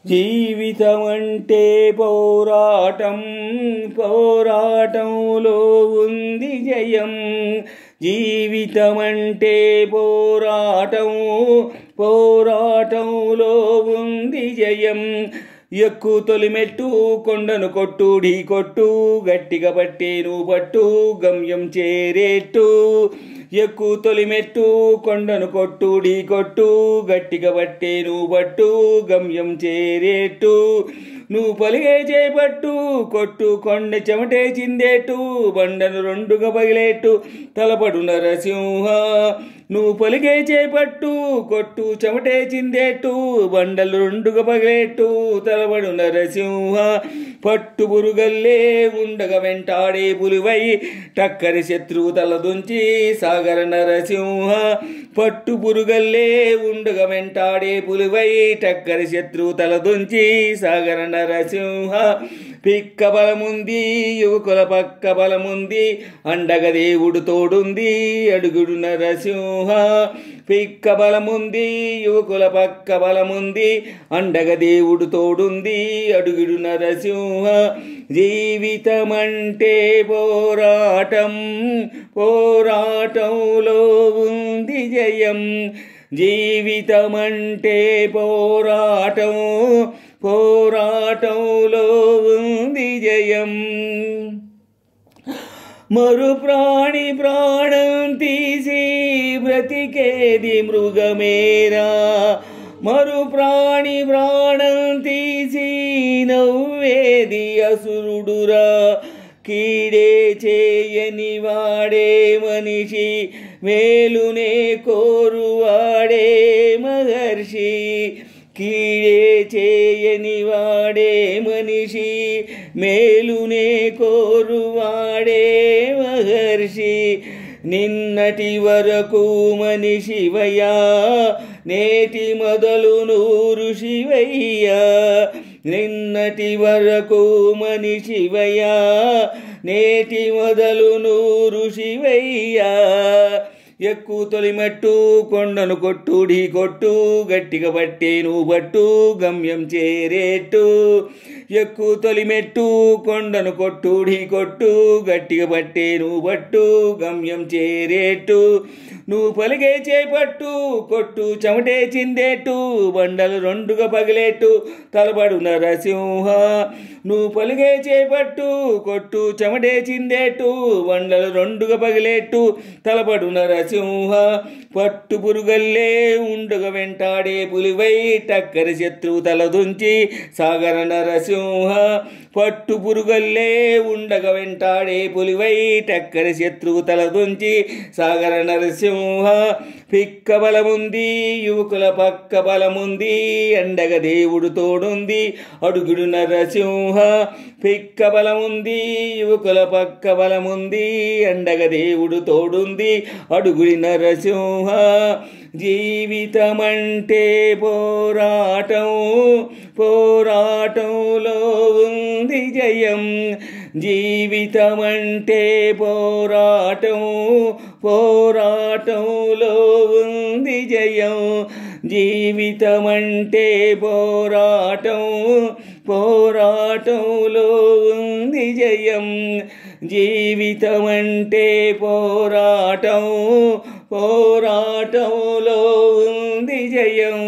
జీవితమంటే పోరాటం, పోరాటంలో ఉంది జయం. జీవితమంటే పోరాటం, పోరాటంలో ఉంది జయం. ఎక్కు తొలిమెట్టు కొండను కొట్టు, ఢీ కొట్టు, గట్టిగా పట్టేను పట్టు, గమ్యం చేరేట్టు. ఎక్కు తొలిమెట్టు కొండను కొట్టు, ఢీ కొట్టు, గట్టిగా పట్టేను పట్టు, గమ్యం చేరేట్టు. నువ్వు పలిగే చేపట్టు, కొట్టు కొండ చెమటే చిందేట్టు, బండను రెండుగా పగిలేట్టు, తలపడు నరసింహ. నువ్వు పలిగే చేపట్టు, కొట్టు చెమటే చిందేట్టు, బండలు రెండుగా పగిలేట్టు, తలపడు నరసింహ. పట్టు పురుగల్లే ఉండగా వెంటాడే పులివై, టక్కరి శత్రువు తలదుంచి సాగర నరసింహ. పట్టు పురుగల్లే ఉండగా వెంటాడే పులివై, టక్కరి శత్రువు తలదుంచి సాగర నరసింహ. పిక్క బలముంది, యువకుల పక్క బలముంది, అండగ దేవుడు తోడుంది, అడుగుడు నరసింహ. పిక్క బలముంది, యువకుల పక్క బలముంది, అండగ దేవుడు తోడుంది, అడుగుడు నరసింహ. జీవితమంటే పోరాటం, పోరాటంలో ఉంది జయం. జీవితమంటే పోరాటం, పోరాటంలో ఉంది జయం. మరు ప్రాణి ప్రాణం తీసి బ్రతికేది మృగమేరా, మరు ప్రాణి ప్రాణం తీసి నవ్వేది అసురుడురా. కీడే చేయని వాడే మనిషి, మేలునే కోరువాడే మహర్షి. కీడే చేయని వాడే మనిషి, మేలునే కోరువాడే మహర్షి. నిన్నటి వరకు మనిషివయ్యా, నేటి మొదలు ఋషివయ్యా. నిన్నటి వరకు మనిషివయ్యా, నేటి మొదలు ఋషివయ్యా. ఎక్కు తొలిమట్టు కొండను కొట్టు, ఢీ కొట్టు, గట్టిగా పట్టేను పట్టు, గమ్యం చేరేట్టు. ఎక్కు తొలిమెట్టు కొండను కొట్టు, ఢీ కొట్టు, గట్టిగా పట్టేను పట్టు, గమ్యం చేరేట్టు. నువ్వు పలిగే చేపట్టు, కొట్టు చెమటే చిందేట్టు, బండలు రెండుగా పగిలేట్టు, తలపడు నరసింహ. నువ్వు పలిగే చేపట్టు, కొట్టు చెమటే చిందేట్టు, బండలు రెండుగా పగిలేట్టు, తలపడు నరసింహ. పట్టు పురుగల్లే ఉండగా వెంటాడే పులివై, టక్కరి శత్రువు తలదుంచి సాగర నరసింహ. పట్టు పురుగల్లే ఉండగా వెంటాడే పులివై, టక్కరి శత్రువు తలదుంచి సాగర నరసింహ. పిక్క బలముంది, యువకుల పక్క బలముంది, అండగ దేవుడు తోడుంది, అడుగుడు నరసింహ. పిక్క బలముంది, యువకుల పక్క బలముంది, అండగ దేవుడు తోడుంది, అడుగుడి నరసింహ. జీవితమంటే పోరాటం, పోరాటంలో ఉంది జయం. జీవితమంటే పోరాటం, పోరాటంలో ఉంది జయం. జీవితమంటే పోరాటం, పోరాటంలో ఉంది జయం. జీవితమంటే పోరాటం, పోరాటంలో ఉంది జయం.